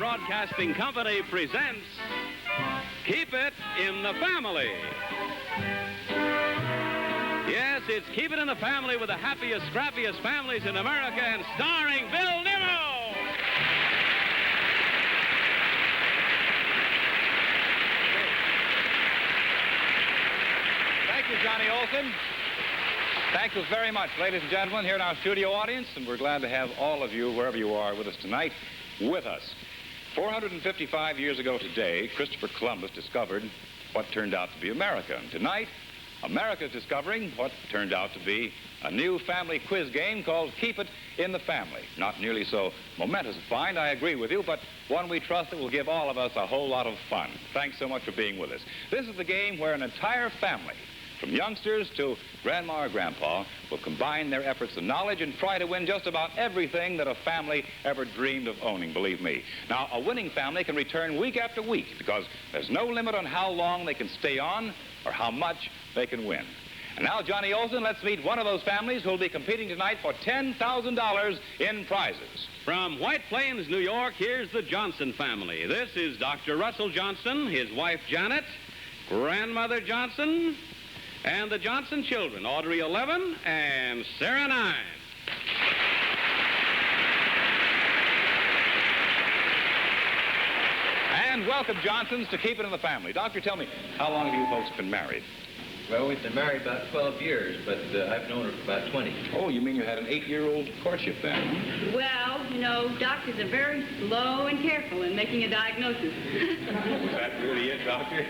Broadcasting Company presents Keep It in the Family. Yes, it's Keep It in the Family with the happiest, scrappiest families in America and starring Bill Nimmo. Thank you, Johnny Olson. Thank you very much, ladies and gentlemen, here in our studio audience, and we're glad to have all of you, wherever you are with us tonight, with us. 455 years ago today, Christopher Columbus discovered what turned out to be America. And tonight, America's discovering what turned out to be a new family quiz game called Keep It in the Family. Not nearly so momentous a find, I agree with you, but one we trust that will give all of us a whole lot of fun. Thanks so much for being with us. This is the game where an entire family, from youngsters to grandma or grandpa, will combine their efforts and knowledge and try to win just about everything that a family ever dreamed of owning, believe me. Now, a winning family can return week after week because there's no limit on how long they can stay on or how much they can win. And now, Johnny Olson, let's meet one of those families who'll be competing tonight for $10,000 in prizes. From White Plains, New York, here's the Johnson family. This is Dr. Russell Johnson, his wife Janet, grandmother Johnson, and the Johnson children, Audrey 11 and Sarah 9. And welcome, Johnsons, to Keep It in the Family. Doctor, tell me, how long have you folks been married? Well, we've been married about 12 years, but I've known her for about 20. Oh, you mean you had an 8-year-old courtship then? Well, you know, doctors are very slow and careful in making a diagnosis. Was that really it, Doctor?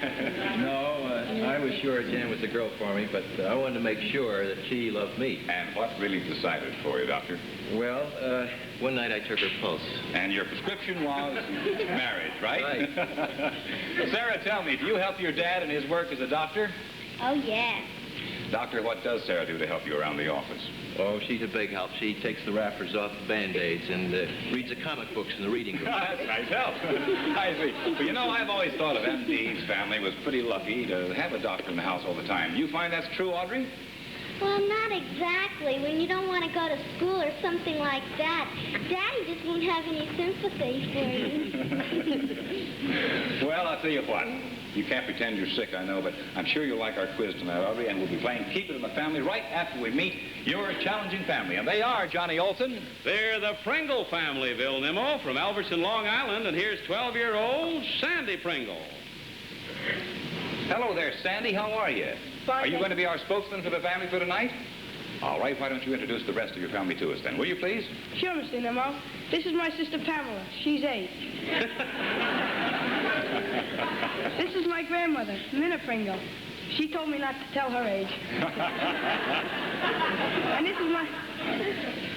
No, I was sure Jan was the girl for me, but I wanted to make sure that she loved me. And what really decided for you, Doctor? Well, one night I took her pulse. And your prescription was marriage, right? Right. Sarah, tell me, do you help your dad in his work as a doctor? Oh, yes. Doctor, what does Sarah do to help you around the office? Oh, she's a big help. She takes the wrappers off the Band-Aids and reads the comic books in the reading room. That's nice help. I see. Well, you know, I've always thought of MD's family was pretty lucky to have a doctor in the house all the time. Do you find that's true, Audrey? Well, not exactly. When you don't want to go to school or something like that, Daddy just won't have any sympathy for you. Well, I'll tell you what. You can't pretend you're sick, I know, but I'm sure you'll like our quiz tonight, Audrey, and we'll be playing Keep It in the Family right after we meet your challenging family. And they are Johnny Olson. They're the Pringle family, Bill Nimmo, from Alverson, Long Island, and here's 12-year-old Sandy Pringle. Hello there, Sandy. How are you? Fine. Are you going to be our spokesman for the family for tonight? All right, why don't you introduce the rest of your family to us then, will you please? Sure, Mr. Nimmo. This is my sister Pamela. She's 8. This is my grandmother, Minna Pringle. She told me not to tell her age. And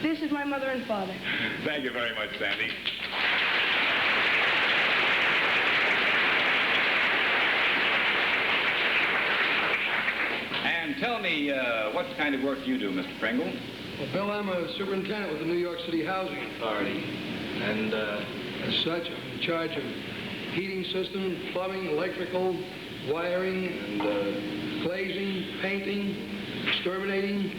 this is my mother and father. Thank you very much, Sandy. And tell me, what kind of work do you do, Mr. Pringle? Well, Bill, I'm a superintendent with the New York City Housing Authority. And as such, I'm in charge of heating system, plumbing, electrical, wiring, and glazing, painting, exterminating,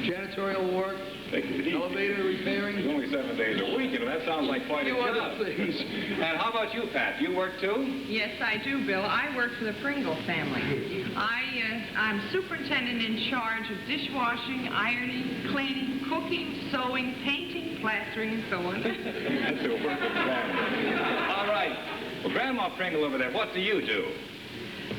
janitorial work, elevator repairing. It's only 7 days a week, and that sounds like quite a job. Other things. And how about you, Pat? You work too? Yes, I do, Bill. I work for the Pringle family. I'm superintendent in charge of dishwashing, ironing, cleaning, cooking, sewing, painting, plastering, and so on. That's a work of family. All right. Well, Grandma Pringle over there, what do you do?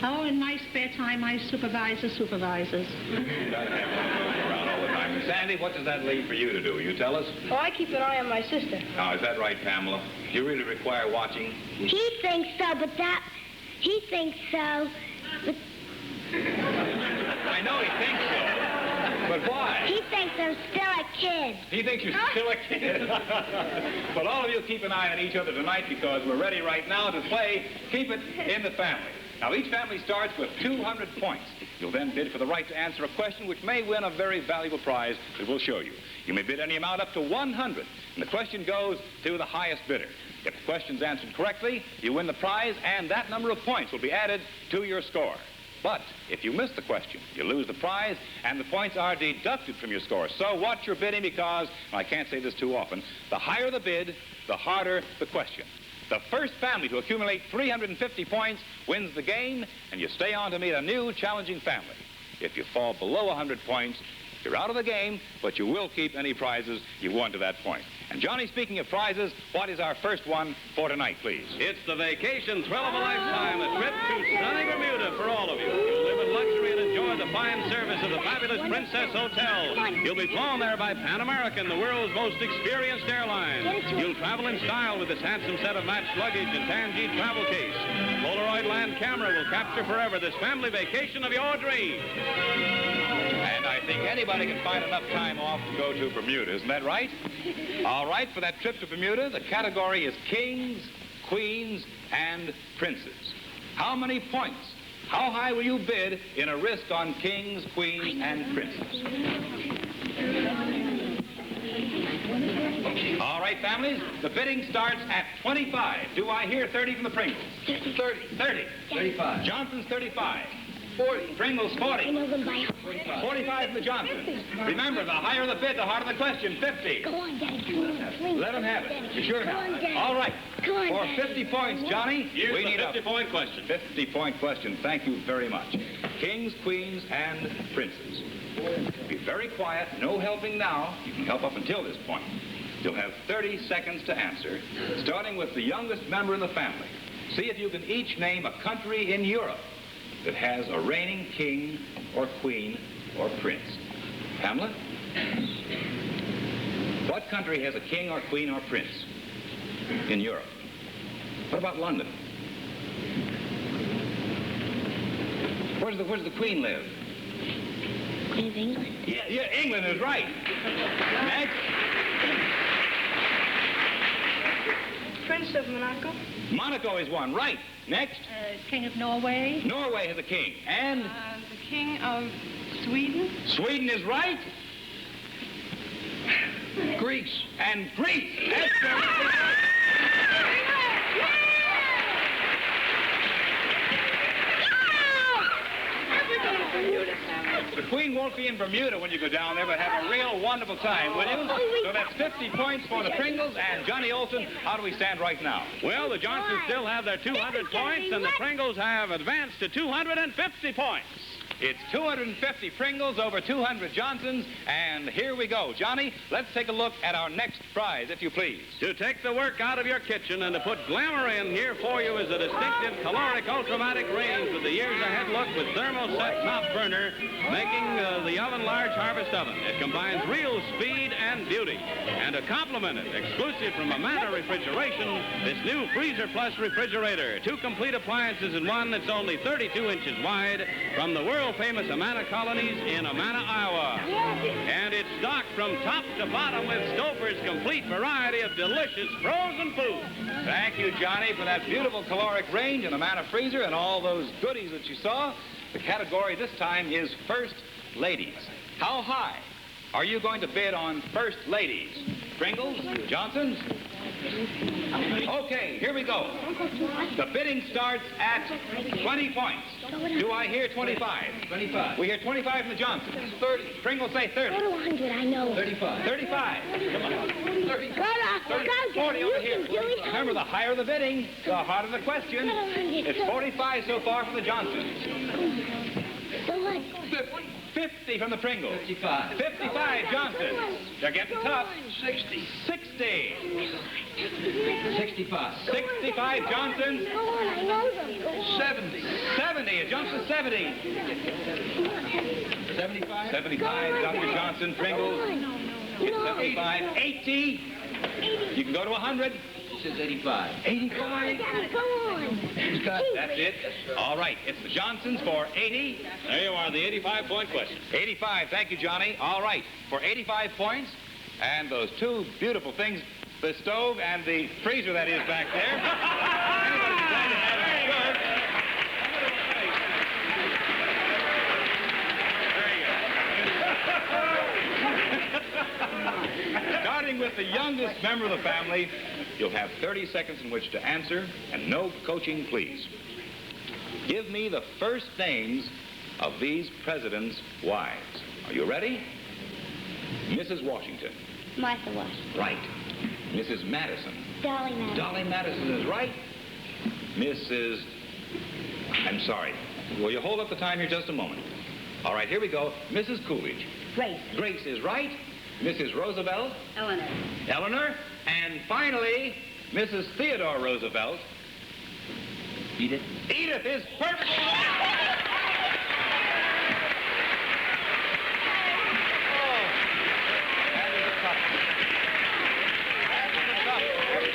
Oh, in my spare time, I supervise the supervisors. You gotta have one of those around all the time. And Sandy, what does that leave for you to do? You tell us? Oh, I keep an eye on my sister. Now, is that right, Pamela? Do you really require watching? He thinks so, but he thinks so, but I know he thinks so. But why? he thinks I'm still a kid. He thinks you're still a kid. But all of you keep an eye on each other tonight because we're ready right now to play Keep It in the Family. Now, each family starts with 200 points. You'll then bid for the right to answer a question which may win a very valuable prize that we'll show you. You may bid any amount up to 100, and the question goes to the highest bidder. If the question's answered correctly, you win the prize, and that number of points will be added to your score. But if you miss the question, you lose the prize, and the points are deducted from your score. So watch your bidding because, and I can't say this too often, the higher the bid, the harder the question. The first family to accumulate 350 points wins the game, and you stay on to meet a new challenging family. If you fall below 100 points, you're out of the game, but you will keep any prizes you won to that point. And Johnny, speaking of prizes, what is our first one for tonight, please? It's the vacation thrill of a lifetime, a trip to sunny Bermuda for all of you. You'll live in luxury and enjoy the fine service of the fabulous Princess Hotel. You'll be flown there by Pan American, the world's most experienced airline. You'll travel in style with this handsome set of matched luggage and Tangy travel case. Polaroid land camera will capture forever this family vacation of your dreams. And I think anybody can find enough time off to go to Bermuda, isn't that right? All right, for that trip to Bermuda, the category is kings, queens, and princes. How many points? How high will you bid in a risk on kings, queens, and princes? All right, families, the bidding starts at 25. Do I hear 30 from the Pringles? 30. 30. 35. Johnson's 35. 40. Pringles 40. I know them by heart. 45 from the Johnsons. Remember, the higher the bid, the harder the question. 50. Go on, Daddy. Come on. Please. Let them have it. Be sure Come on, now. Daddy. All right. Come on, For Daddy. 50 points, Johnny, Here's we the need a 50-point question. 50-point question. Thank you very much. Kings, queens, and princes. Be very quiet. No helping now. You can help up until this point. You'll have 30 seconds to answer, starting with the youngest member in the family. See if you can each name a country in Europe that has a reigning king or queen or prince. Pamela? What country has a king or queen or prince in Europe? What about London? Where does the queen live? Queen of England. Yeah, England is right. Next. Prince of Monaco. Monaco is one. Right. Next. King of Norway. Norway has a king. And The king of Sweden. Sweden is right. Greece. And Greece. That's very good. The Queen won't be in Bermuda when you go down there, but have a real wonderful time, will you? So that's 50 points for the Pringles. And Johnny Olson, how do we stand right now? Well, the Johnsons still have their 200 points, and the Pringles have advanced to 250 points. It's 250 Pringles over 200 Johnsons, and here we go. Johnny, let's take a look at our next prize, if you please. To take the work out of your kitchen and to put glamour in, here for you is a distinctive caloric ultramatic range with the years ahead look with thermoset top burner, making the oven large harvest oven. It combines real speed and beauty. And to complement it, exclusive from Amana Refrigeration, this new Freezer Plus refrigerator. 2 complete appliances in one that's only 32 inches wide from the world-famous Amana colonies in Amana, Iowa. And it's stocked from top to bottom with Stouffer's complete variety of delicious frozen food. Thank you, Johnny, for that beautiful caloric range and Amana freezer and all those goodies that you saw. The category this time is First Ladies. How high are you going to bid on First Ladies? Pringles? Johnsons? Okay, here we go. The bidding starts at 20 points. Do I hear 25? 25. We hear 25 from the Johnsons. 30. Pringles say 30. Go to 100, I know. 35. 35. Come on. 30. Go to 30, 40 over here. Remember, the higher the bidding, the harder the question. It's 45 so far from the Johnsons. Go on. 50 from the Pringles. 55. 55 Johnsons. They're getting tough. 60. 60. 65. 65 Johnsons. Go on, I know them. Go on. 70. 70. It jumps to 70. 75. 75 Dr. Johnson. Pringles. It's 75. 80. You can go to 100. He says 85. 85. Daddy, go on. That's it. All right. It's the Johnsons for 80. There you are, the 85-point question. 85. Thank you, Johnny. All right. For 85 points and those 2 beautiful things, the stove and the freezer that is back there. Everybody's glad to have it served. Starting with the youngest member of the family, you'll have 30 seconds in which to answer, and no coaching, please. Give me the first names of these presidents' wives. Are you ready? Mrs. Washington. Martha Washington. Right. Mrs. Madison. Dolly Madison. Dolly Madison is right. I'm sorry. Will you hold up the time here just a moment? All right, here we go. Mrs. Coolidge. Grace. Grace is right. Mrs. Roosevelt. Eleanor. Eleanor. And finally, Mrs. Theodore Roosevelt. Edith. Edith is perfectly right.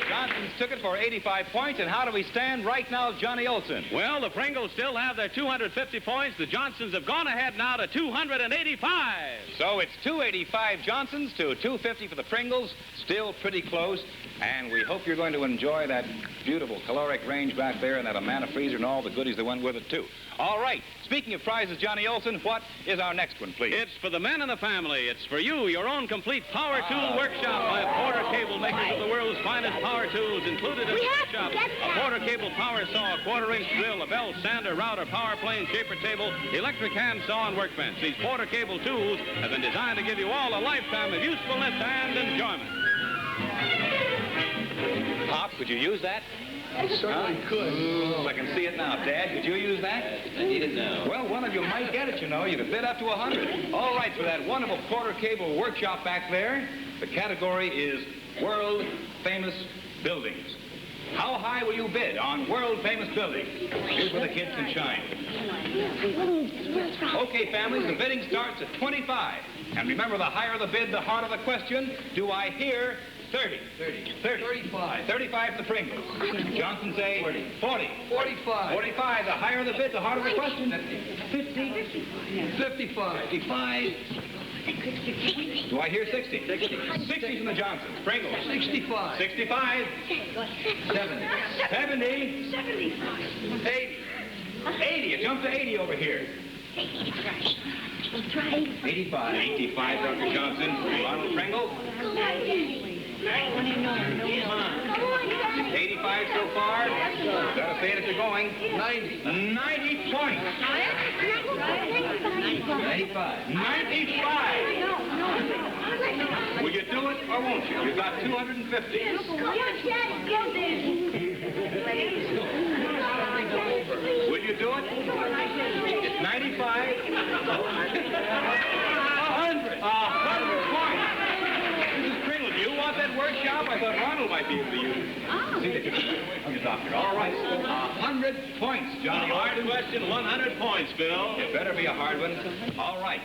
Johnson's took it for 85 points, and how do we stand right now, Johnny Olson? Well, the Pringles still have their 250 points. The Johnsons have gone ahead now to 285. So it's 285 Johnsons to 250 for the Pringles. Still pretty close. And we hope you're going to enjoy that beautiful caloric range back there and that Amana freezer and all the goodies that went with it, too. All right. Speaking of prizes, Johnny Olson, what is our next one, please? It's for the men in the family. It's for you, your own complete power tool workshop by Porter Cable, makers of the world's finest power tools, included in the workshop. A Porter Cable power saw, a quarter-inch drill, a belt sander, router, power plane, shaper table, electric hand saw, and workbench. These Porter Cable tools have been designed to give you all a lifetime of usefulness and enjoyment. Pop, could you use that? I certainly could. I can see it now. Dad, could you use that? I need it now. Well, one of you might get it, you know. You could bid up to 100. All right, for that wonderful Porter Cable workshop back there, the category is World Famous Buildings. How high will you bid on World Famous Buildings? Here's where the kids can shine. Okay, families, the bidding starts at 25. And remember, the higher the bid, the harder the question. Do I hear 30? 35. 35 for the Pringles. Johnson say 40. 45. 45. The higher the bid, the harder the question. 50. 55. 55. Do I hear 60? 60 from the Johnsons. Pringles. 65. 65. 70. 70. 80. 80. It jumps to 80 over here. 85. 85, Dr. Johnson. Ronald Pringle. 85 so far. Gotta say it if you're going. 90. 90 points. 95. 95. Will you do it or won't you? You've got 250. Will you do it? It's 95. 100. 100 points. Mrs. Pringle, do you want that workshop? I thought Ronald might be able to use it. See that you're doctor. All right. 100 points, Johnny. Hard question, 100 points, Bill. It better be a hard one. All right.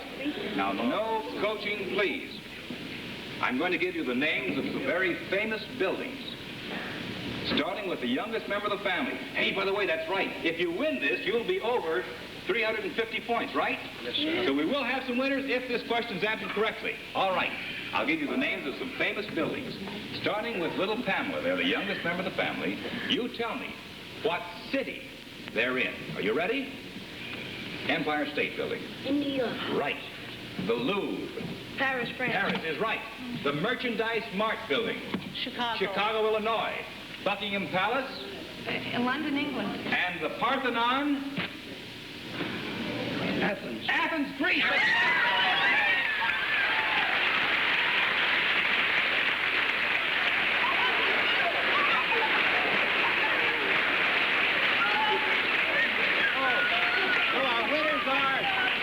Now, no coaching, please. I'm going to give you the names of some very famous buildings, starting with the youngest member of the family. Hey, by the way, that's right. If you win this, you'll be over 350 points, right? Yes, sir. So we will have some winners if this question is answered correctly. All right. I'll give you the names of some famous buildings, starting with little Pamela. They're the youngest member of the family. You tell me what city they're in. Are you ready? Empire State Building. In New York. Right. The Louvre. Paris, France. Paris is right. The Merchandise Mart Building. Chicago, Illinois. Buckingham Palace. London, England. And the Parthenon. Athens. Athens, Greece.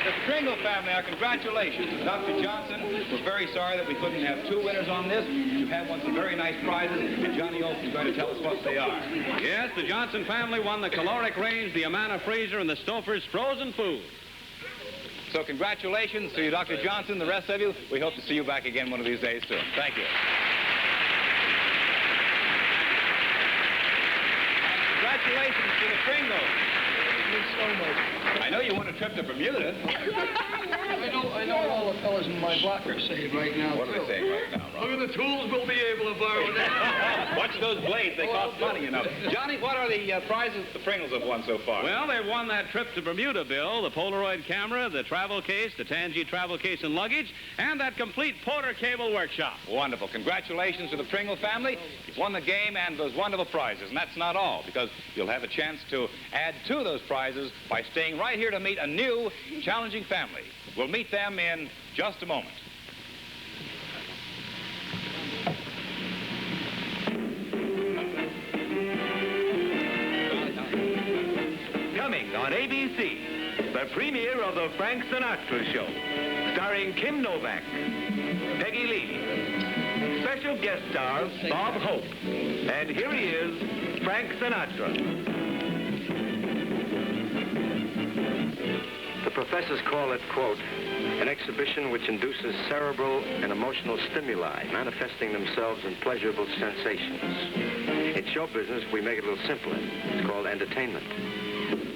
The Pringle family, our congratulations. Dr. Johnson, we're very sorry that we couldn't have two winners on this. You have won some very nice prizes, and Johnny Olson is going to tell us what they are. Yes, the Johnson family won the caloric range, the Amana freezer, and the Stouffer's frozen food. So congratulations to you, Dr. Johnson, the rest of you. We hope to see you back again one of these days soon. Thank you. Congratulations to the Pringles. So much. I know you want a trip to Bermuda. I know all the fellas in my block are saying right now. What are they saying right now, Rob? Look at the tools we'll be able to borrow now. Watch those blades. They cost money, you know. Johnny, what are the prizes the Pringles have won so far? Well, they've won that trip to Bermuda, Bill, the Polaroid camera, the travel case, the Tangy travel case and luggage, and that complete Porter Cable workshop. Wonderful. Congratulations to the Pringle family. You've won the game and those wonderful prizes. And that's not all, because you'll have a chance to add to those prizes by staying right here to meet a new, challenging family. We'll meet them in just a moment. ABC, the premiere of the Frank Sinatra Show, starring Kim Novak, Peggy Lee, special guest star Bob Hope, and here he is, Frank Sinatra. The professors call it, quote, an exhibition which induces cerebral and emotional stimuli, manifesting themselves in pleasurable sensations. In show business, we make it a little simpler. It's called entertainment.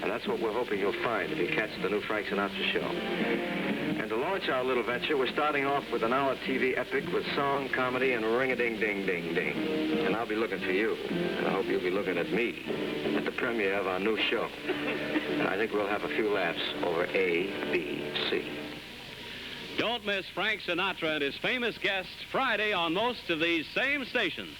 And that's what we're hoping you'll find if you catch the new Frank Sinatra Show. And to launch our little venture, we're starting off with an hour TV epic with song, comedy, and ring-a-ding-ding-ding-ding. And I'll be looking for you. And I hope you'll be looking at me at the premiere of our new show. And I think we'll have a few laughs over A, B, C. Don't miss Frank Sinatra and his famous guests Friday on most of these same stations.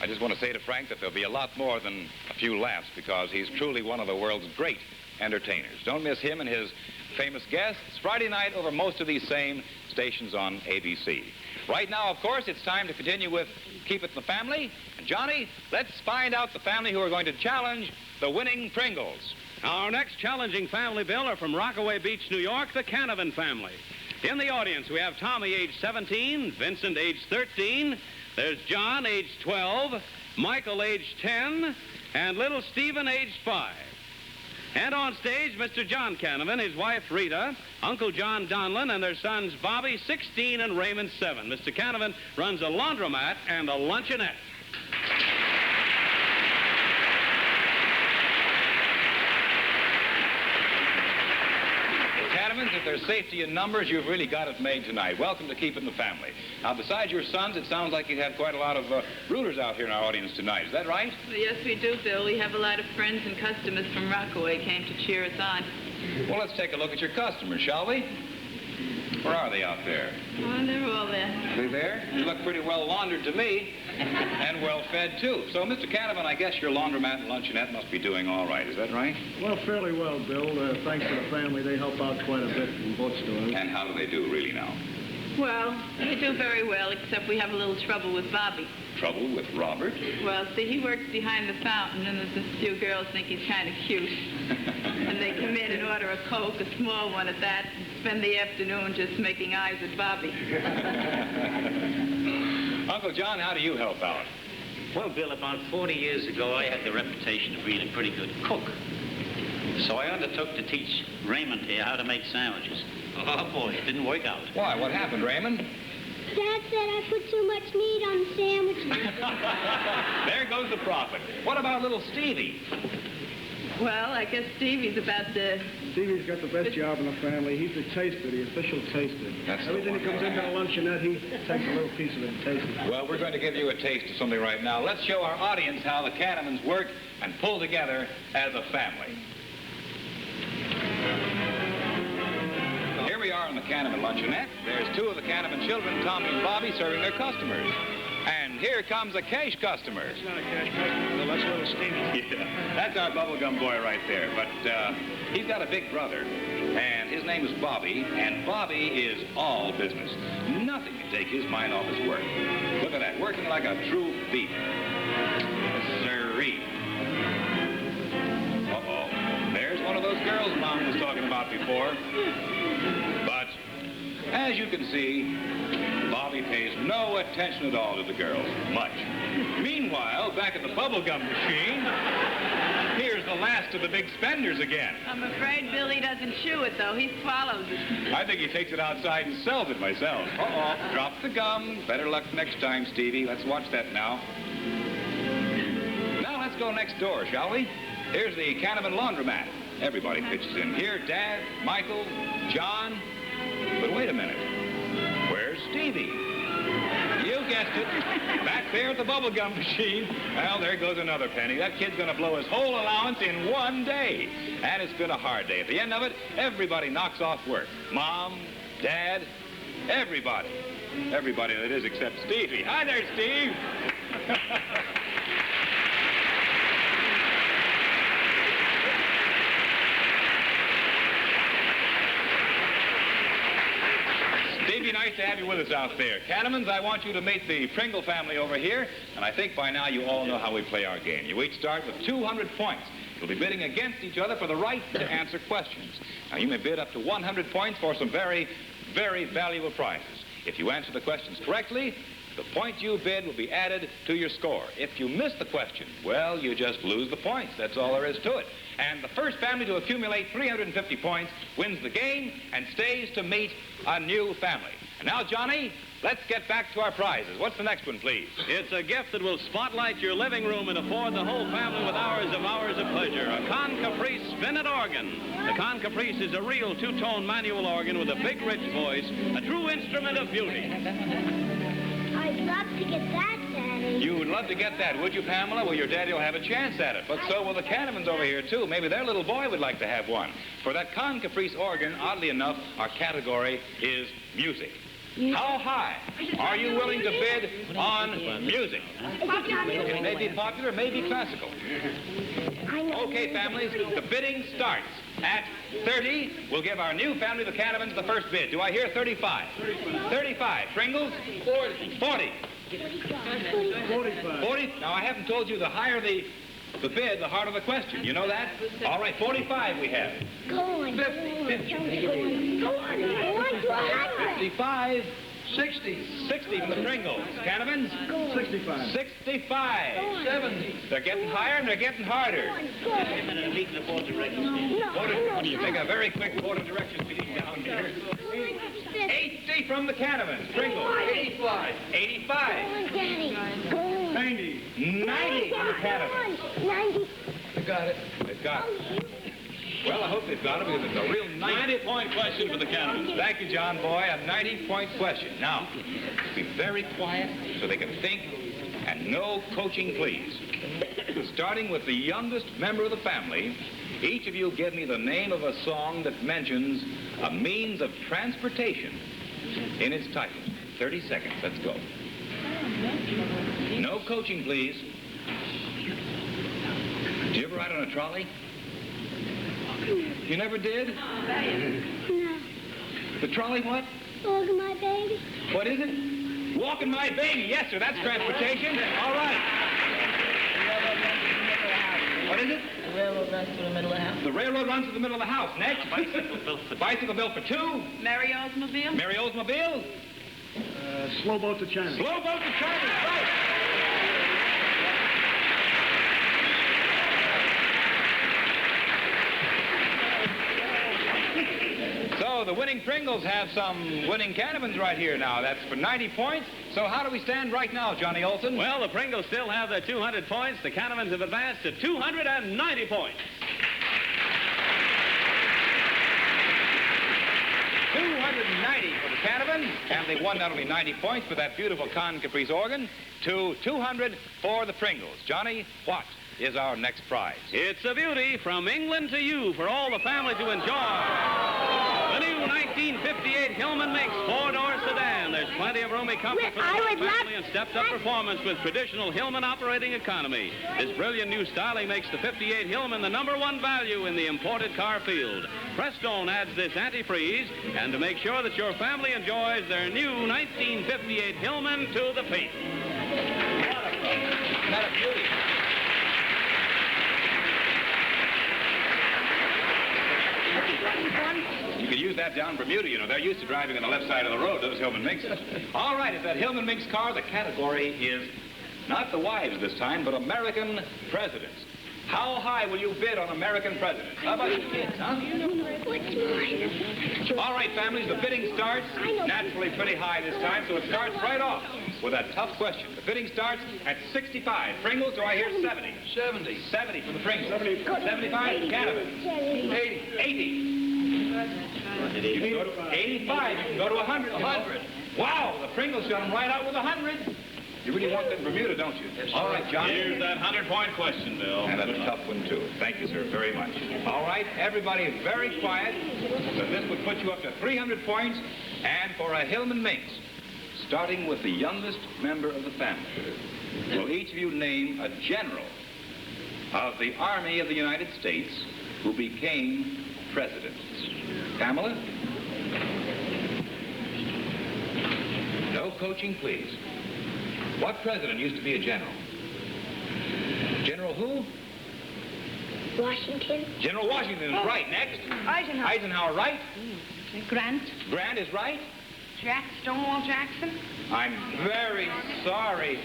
I just want to say to Frank that there'll be a lot more than a few laughs because he's truly one of the world's great entertainers. Don't miss him and his famous guests Friday night over most of these same stations on ABC. Right now, of course, it's time to continue with Keep It in the Family. And Johnny, let's find out the family who are going to challenge the winning Pringles. Our next challenging family, Bill, are from Rockaway Beach, New York, the Canavan family. In the audience, we have Tommy, age 17, Vincent, age 13, there's John, age 12, Michael, age 10, and little Stephen, age 5. And on stage, Mr. John Canavan, his wife, Rita, Uncle John Donlin, and their sons, Bobby, 16, and Raymond, 7. Mr. Canavan runs a laundromat and a luncheonette. If there's safety in numbers, you've really got it made tonight. Welcome to Keep It in the Family. Now, besides your sons, it sounds like you have quite a lot of rooters out here in our audience tonight. Is that right? Well, yes, we do, Bill. We have a lot of friends and customers from Rockaway came to cheer us on. Well, let's take a look at your customers, shall we? Where are they out there? Oh, they're all there. They there? You look pretty well laundered to me. And well fed, too. So, Mr. Canavan, I guess your laundromat and luncheonette must be doing all right. Is that right? Well, fairly well, Bill. Thanks to the family, they help out quite a bit in both stores. And how do they do, really, now? Well, they do very well, except we have a little trouble with Bobby. Trouble with Robert? Well, see, he works behind the fountain, and there's a few girls think he's kind of cute. And they come in and order a Coke, a small one at that, and spend the afternoon just making eyes at Bobby. Uncle John, how do you help out? Well, Bill, about 40 years ago, I had the reputation of being a pretty good cook. So I undertook to teach Raymond here how to make sandwiches. Oh, boy, it didn't work out. Why? What happened, Raymond? Dad said I put too much meat on the sandwiches. There goes the prophet. What about little Stevie? Well, I guess Stevie's about the... Stevie's got the best job in the family. He's the taster, the official taster. That's everything that comes into the luncheonette, he takes a little piece of it and tastes it. Well, we're going to give you a taste of something right now. Let's show our audience how the Canavans work and pull together as a family. Here we are in the Canavan luncheonette. There's two of the Canavan children, Tommy and Bobby, serving their customers. And here comes a cash customer. That's not a cash customer, Bill. That's little Stevie. Yeah, that's our bubblegum boy right there. But he's got a big brother, and his name is Bobby, and Bobby is all business. Nothing can take his mind off his work. Look at that, working like a true thief. Sirree. Uh-oh. There's one of those girls Mom was talking about before. But, as you can see, Bobby pays no attention at all to the girls. Much. Meanwhile, back at the bubblegum machine, here's the last of the big spenders again. I'm afraid Billy doesn't chew it, though. He swallows it. I think he takes it outside and sells it myself. Uh-oh. Drop the gum. Better luck next time, Stevie. Let's watch that now. Now let's go next door, shall we? Here's the Canavan laundromat. Everybody pitches in. Here, Dad, Michael, John. But wait a minute. Where's Stevie? You guessed it. Back there at the bubblegum machine. Well, there goes another penny. That kid's going to blow his whole allowance in one day. And it's been a hard day. At the end of it, everybody knocks off work. Mom, Dad, everybody. Everybody that is except Stevie. Hi there, Steve. Stevie, nice to have you with us out there. Canavans, I want you to meet the Pringle family over here, and I think by now you all know how we play our game. You each start with 200 points. will be bidding against each other for the right to answer questions. Now, you may bid up to 100 points for some very, very valuable prizes. If you answer the questions correctly, the point you bid will be added to your score. If you miss the question, well, you just lose the points. That's all there is to it. And the first family to accumulate 350 points wins the game and stays to meet a new family. And now, Johnny, let's get back to our prizes. What's the next one, please? It's a gift that will spotlight your living room and afford the whole family with hours of pleasure. A Con Caprice Spinet organ. The Con Caprice is a real two-tone manual organ with a big, rich voice, a true instrument of beauty. I'd love to get that, Daddy. You would love to get that, would you, Pamela? Well, your daddy will have a chance at it. But so will the Canavans over here, too. Maybe their little boy would like to have one. For that Con Caprice organ, oddly enough, our category is music. How high are you willing to bid on music? It may be popular, it may be classical. Okay, families, the bidding starts at 30. We'll give our new family, the Canavans, the first bid. Do I hear 35? 35. Pringles? 40. 40. 45. 40. Now, I haven't told you the higher the bid, the harder the question. You know that? All right, 45 we have. Go on. 50. Go on. Go on to 100. 55. 60. 60 from the Pringles. Canavans? 65. 65. 70. They're getting higher and they're getting harder. Take a very quick board of directions meeting down here. 80 from the Canavans. Pringles. 85. 85. Go on, Daddy. Go on. 90. 90 from the Canavans. 90. They got it. They've got it. Well, I hope they've got it because it's a real 90-point question for the Canavans. Thank you, John Boy. A 90-point question. Now, be very quiet so they can think, and no coaching, please. Starting with the youngest member of the family, each of you give me the name of a song that mentions a means of transportation in its title. 30 seconds. Let's go. No coaching, please. Did you ever ride on a trolley? You never did? No. The trolley what? Walking my baby. What is it? Walking my baby. Yes, sir. That's transportation. All right. What is it? The railroad runs through the middle of the house. The railroad runs through the middle of the house. Next. Bicycle built for two. Mary Oldsmobile. Mary Oldsmobile. Slow boat to China. Slow boat to China. Right. So the winning Pringles have some winning Canavans right here now. That's for 90 points. So how do we stand right now, Johnny Olson? Well, the Pringles still have their 200 points. The Canavans have advanced to 290 points. 290 for the Canavan, and they won not only 90 points for that beautiful Con Caprice organ, to 200 for the Pringles. Johnny, what is our next prize? It's a beauty from England to you for all the family to enjoy. The new 1958 Hillman Mix four-door sedan. There's plenty of roomy comfort for the whole family and stepped-up performance with traditional Hillman operating economy. This brilliant new styling makes the 58 Hillman the #1 value in the imported car field. Prestone adds this antifreeze, and to make sure that your family enjoys their new 1958 Hillman to the peak. Not a beauty. You could use that down in Bermuda, you know. They're used to driving on the left side of the road, those Hillman Minxes. All right, it's that Hillman Minx car. The category is not the wives this time, but American presidents. How high will you bid on American presidents? How about you kids, huh? All right, families, the bidding starts naturally pretty high this time, so it starts right off with a tough question. The bidding starts at 65. Pringles, do I hear 70? 70. 70 for the Pringles. 75, Canavan. 80. You can go to 85. You can go to 100. 100. Wow, the Pringles got them right out with 100. You really want that in Bermuda, don't you? All right, Johnny. Here's that 100-point question, Bill. And that's a tough one, too. Thank you, sir, very much. All right, everybody very quiet. So this would put you up to 300 points. And for a Hillman Minx, starting with the youngest member of the family, will each of you name a general of the Army of the United States who became president? Pamela? No coaching, please. What president used to be a general? General who? Washington. General Washington is right. Next. Eisenhower. Eisenhower, right. Grant. Grant is right. Stonewall Jackson? I'm very sorry.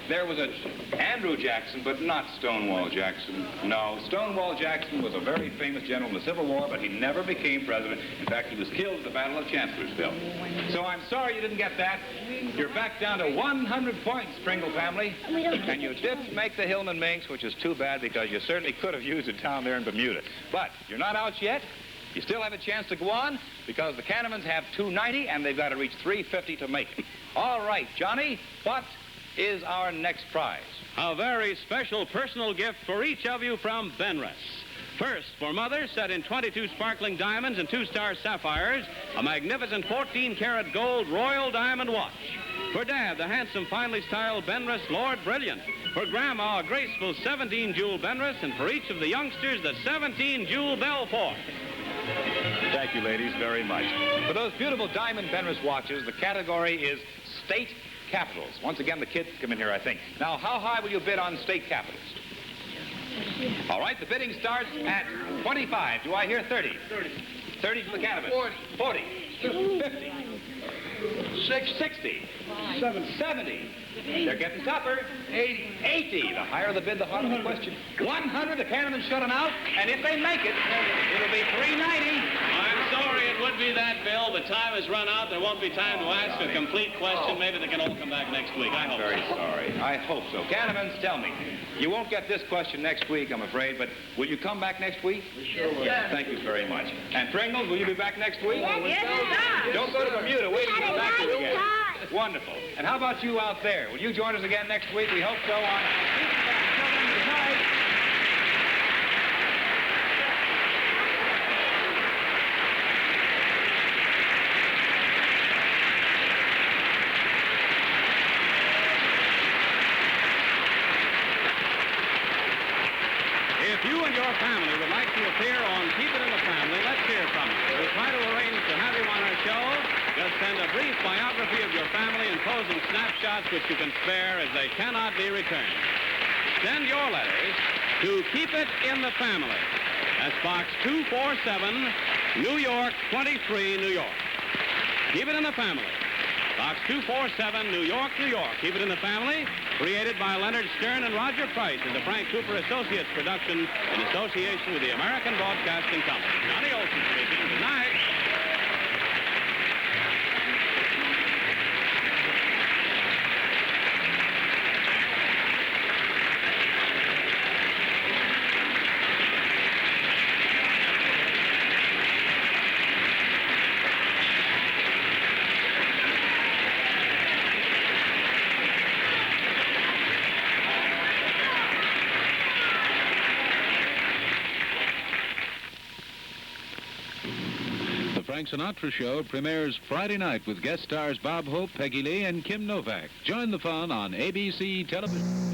There was a Andrew Jackson, but not Stonewall Jackson. No, Stonewall Jackson was a very famous general in the Civil War, but he never became president. In fact, he was killed at the Battle of Chancellorsville. So I'm sorry you didn't get that. You're back down to 100 points, Pringle family. And you did make the Hillman Minx, which is too bad because you certainly could have used it down there in Bermuda. But you're not out yet. You still have a chance to go on because the Canavans have 290 and they've got to reach 350 to make it. All right, Johnny, what is our next prize? A very special personal gift for each of you from Benrus. First, for Mother, set in 22 sparkling diamonds and 2-star sapphires, a magnificent 14-karat gold Royal Diamond watch. For Dad, the handsome, finely styled Benrus Lord Brilliant. For Grandma, a graceful 17-jewel Benrus, and for each of the youngsters, the 17-jewel Belfort. Thank you, ladies, very much. For those beautiful diamond Benrus watches, the category is state capitals. Once again, the kids come in here, I think. Now, how high will you bid on state capitals? All right, the bidding starts at 25. Do I hear 30? 30. 30 to the Canavan. 40. 40. 50. 60. 70. They're getting tougher. 80. 80. The higher the bid, the harder the question. 100. The Canavan's shutting out. And if they make it, it'll be 390. I'm sorry it would be that, Bill. The time has run out. There won't be time to ask a complete question. Maybe they can all come back next week. I hope Very sorry. I hope so. Canavans, tell me. You won't get this question next week, I'm afraid, but will you come back next week? Sure will. Thank you very much. And Pringles, will you be back next week? Yes, sir. Don't go to Bermuda. Wait until back here again. Wonderful. And how about you out there? Will you join us again next week? We hope so on Children Tonight. If you and your family would like to appear on Keep It in the Family, let's hear from you. We'll try to arrange to have you on our show. Just send a brief biography of your family and posing snapshots which you can spare as they cannot be returned. Send your letters to Keep It in the Family. That's Box 247, New York 23, New York. Keep It in the Family. Box 247, New York, New York. Keep It in the Family. Created by Leonard Stern and Roger Price is a Frank Cooper Associates production in association with the American Broadcasting Company. Johnny Olson speaking. Good night. Frank Sinatra Show premieres Friday night with guest stars Bob Hope, Peggy Lee, and Kim Novak. Join the fun on ABC Television.